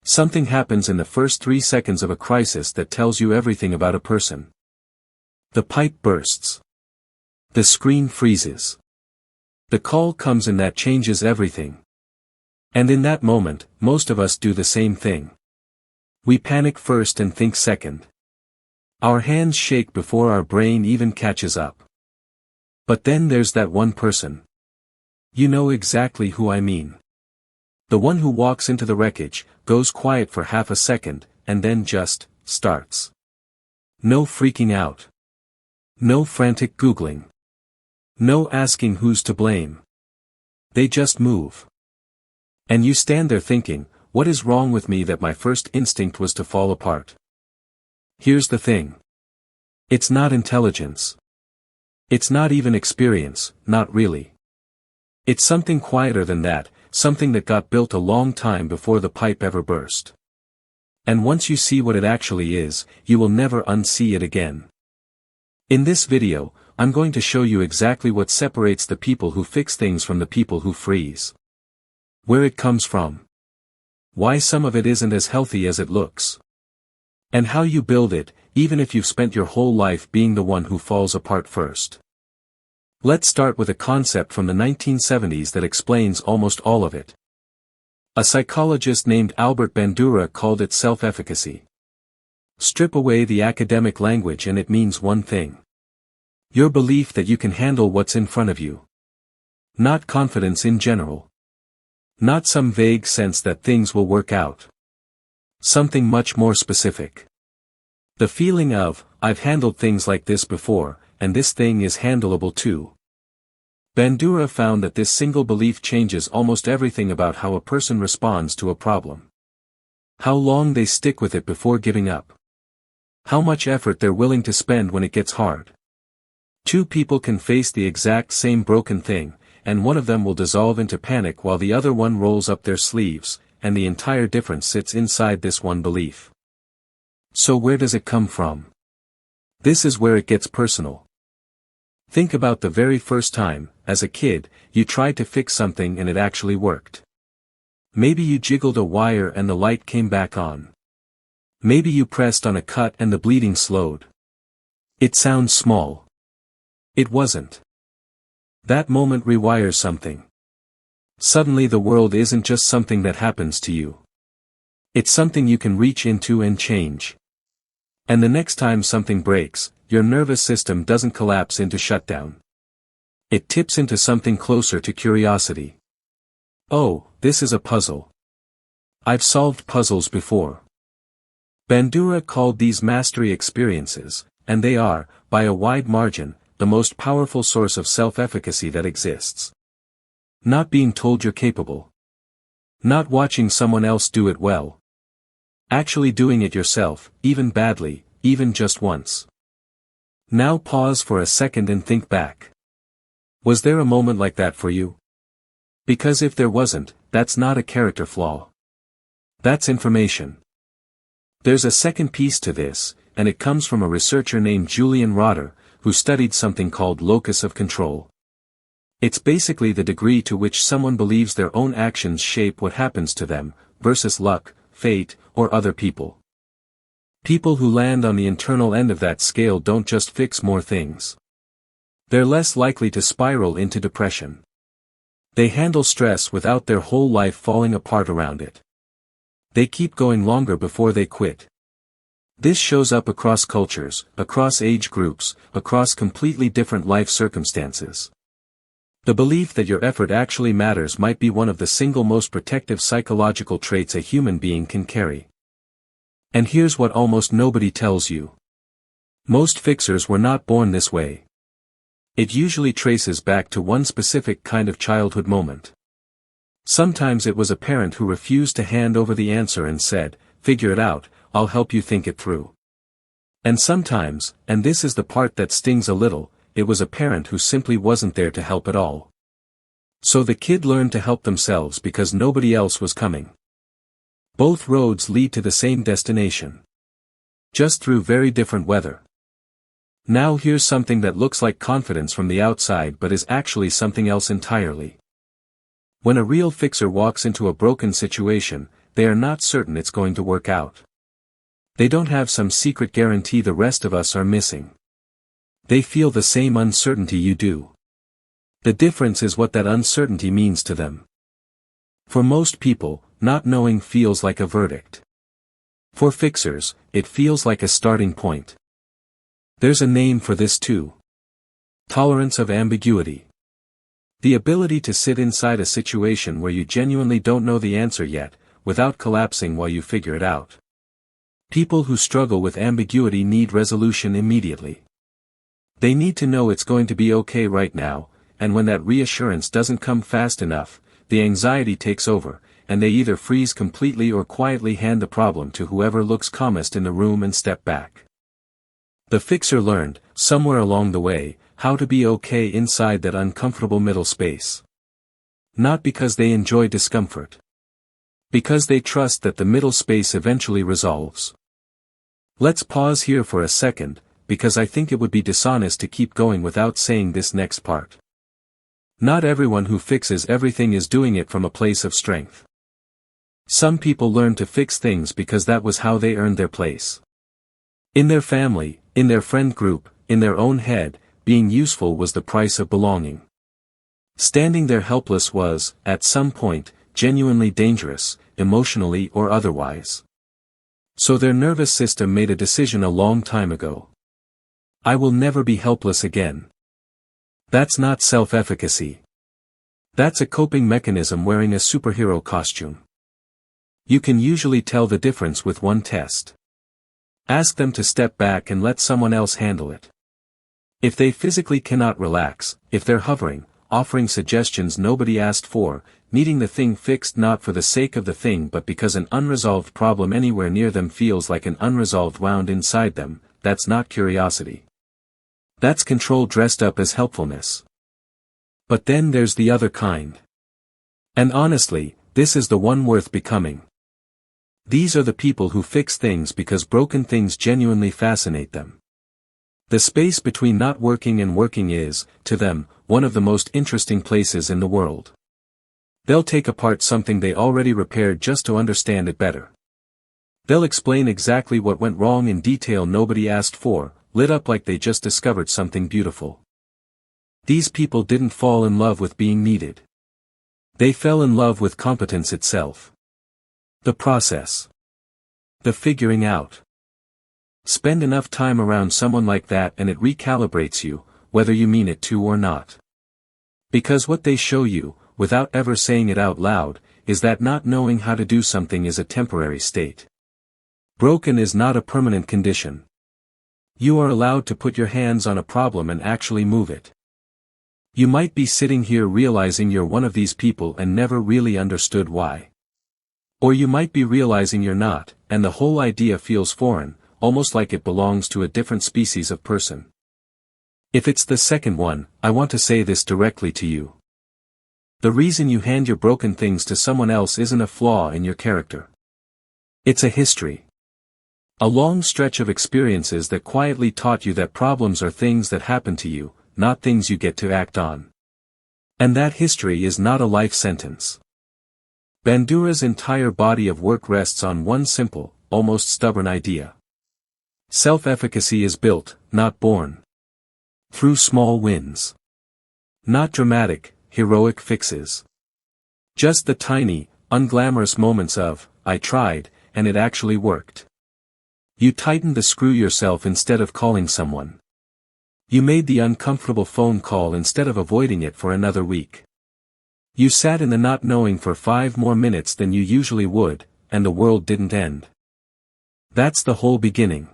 Something happens in the first 3 seconds of a crisis that tells you everything about a person. The pipe bursts. The screen freezes. The call comes in that changes everything. And in that moment, most of us do the same thing. We panic first and think second. Our hands shake before our brain even catches up. But then there's that one person. You know exactly who I mean. The one who walks into the wreckage, goes quiet for half a second, and then just starts. No freaking out. No frantic Googling. No asking who's to blame. They just move. And you stand there thinking, what is wrong with me that my first instinct was to fall apart? Here's the thing. It's not intelligence. It's not even experience, not really. It's something quieter than that, something that got built a long time before the pipe ever burst. And once you see what it actually is, you will never unsee it again. In this video, I'm going to show you exactly what separates the people who fix things from the people who freeze. Where it comes from. Why some of it isn't as healthy as it looks. And how you build it, even if you've spent your whole life being the one who falls apart first. Let's start with a concept from the 1970s that explains almost all of it. A psychologist named Bandura called it self-efficacy. Strip away the academic language and it means one thing. Your belief that you can handle what's in front of you. Not confidence in general. Not some vague sense that things will work out. Something much more specific. The feeling of, I've handled things like this before, and this thing is handleable too. Bandura found that this single belief changes almost everything about how a person responds to a problem. How long they stick with it before giving up. How much effort they're willing to spend when it gets hard. Two people can face the exact same broken thing, and one of them will dissolve into panic while the other one rolls up their sleeves, and the entire difference sits inside this one belief. So where does it come from? This is where it gets personal. Think about the very first time, as a kid, you tried to fix something and it actually worked. Maybe you jiggled a wire and the light came back on. Maybe you pressed on a cut and the bleeding slowed. It sounds small. It wasn't. That moment rewires something. Suddenly the world isn't just something that happens to you. It's something you can reach into and change. And the next time something breaks, your nervous system doesn't collapse into shutdown. It tips into something closer to curiosity. Oh, this is a puzzle. I've solved puzzles before. Bandura called these mastery experiences, and they are, by a wide margin, the most powerful source of self-efficacy that exists. Not being told you're capable. Not watching someone else do it well. Actually doing it yourself, even badly, even just once. Now pause for a second and think back. Was there a moment like that for you? Because if there wasn't, that's not a character flaw. That's information. There's a second piece to this, and it comes from a researcher named Julian who studied something called locus of control. It's basically the degree to which someone believes their own actions shape what happens to them, versus luck, fate, or other people. People who land on the internal end of that scale don't just fix more things. They're less likely to spiral into depression. They handle stress without their whole life falling apart around it. They keep going longer before they quit. This shows up across cultures, across age groups, across completely different life circumstances. The belief that your effort actually matters might be one of the single most protective psychological traits a human being can carry. And here's what almost nobody tells you. Most fixers were not born this way. It usually traces back to one specific kind of childhood moment. Sometimes it was a parent who refused to hand over the answer and said, "Figure it out, I'll help you think it through." And sometimes, and this is the part that stings a little, it was a parent who simply wasn't there to help at all. So the kid learned to help themselves because nobody else was coming. Both roads lead to the same destination. Just through very different weather. Now here's something that looks like confidence from the outside but is actually something else entirely. When a real fixer walks into a broken situation, they are not certain it's going to work out. They don't have some secret guarantee the rest of us are missing. They feel the same uncertainty you do. The difference is what that uncertainty means to them. For most people, not knowing feels like a verdict. For fixers, it feels like a starting point. There's a name for this too. Tolerance of ambiguity. The ability to sit inside a situation where you genuinely don't know the answer yet, without collapsing while you figure it out. People who struggle with ambiguity need resolution immediately. They need to know it's going to be okay right now, and when that reassurance doesn't come fast enough, the anxiety takes over, and they either freeze completely or quietly hand the problem to whoever looks calmest in the room and step back. The fixer learned, somewhere along the way, how to be okay inside that uncomfortable middle space. Not because they enjoy discomfort. Because they trust that the middle space eventually resolves. Let's pause here for a second, because I think it would be dishonest to keep going without saying this next part. Not everyone who fixes everything is doing it from a place of strength. Some people learn to fix things because that was how they earned their place. In their family, in their friend group, in their own head, being useful was the price of belonging. Standing there helpless was, at some point, genuinely dangerous, emotionally or otherwise. So their nervous system made a decision a long time ago. I will never be helpless again. That's not self-efficacy. That's a coping mechanism wearing a superhero costume. You can usually tell the difference with one test. Ask them to step back and let someone else handle it. If they physically cannot relax, if they're hovering, offering suggestions nobody asked for, needing the thing fixed not for the sake of the thing but because an unresolved problem anywhere near them feels like an unresolved wound inside them, that's not curiosity. That's control dressed up as helpfulness. But then there's the other kind. And honestly, this is the one worth becoming. These are the people who fix things because broken things genuinely fascinate them. The space between not working and working is, to them, one of the most interesting places in the world. They'll take apart something they already repaired just to understand it better. They'll explain exactly what went wrong in detail nobody asked for, lit up like they just discovered something beautiful. These people didn't fall in love with being needed. They fell in love with competence itself. The process. The figuring out. Spend enough time around someone like that and it recalibrates you, whether you mean it to or not. Because what they show you, without ever saying it out loud, is that not knowing how to do something is a temporary state. Broken is not a permanent condition. You are allowed to put your hands on a problem and actually move it. You might be sitting here realizing you're one of these people and never really understood why. Or you might be realizing you're not, and the whole idea feels foreign, almost like it belongs to a different species of person. If it's the second one, I want to say this directly to you. The reason you hand your broken things to someone else isn't a flaw in your character. It's a history. A long stretch of experiences that quietly taught you that problems are things that happen to you, not things you get to act on. And that history is not a life sentence. Bandura's entire body of work rests on one simple, almost stubborn idea. Self-efficacy is built, not born. Through small wins. Not dramatic, heroic fixes. Just the tiny, unglamorous moments of, I tried, and it actually worked. You tightened the screw yourself instead of calling someone. You made the uncomfortable phone call instead of avoiding it for another week. You sat in the not knowing for 5 more minutes than you usually would, and the world didn't end. That's the whole beginning.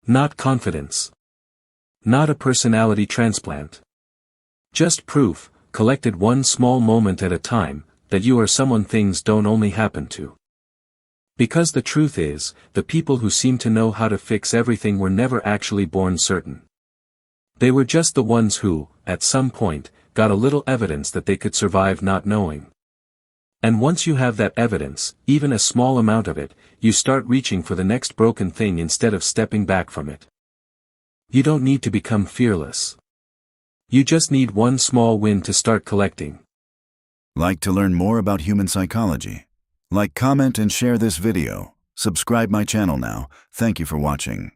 Not confidence. Not a personality transplant. Just proof, collected one small moment at a time, that you are someone things don't only happen to. Because the truth is, the people who seem to know how to fix everything were never actually born certain. They were just the ones who, at some point, got a little evidence that they could survive not knowing. And once you have that evidence, even a small amount of it, you start reaching for the next broken thing instead of stepping back from it. You don't need to become fearless. You just need one small win to start collecting. Like to learn more about human psychology? Like, comment, and share this video. Subscribe my channel now. Thank you for watching.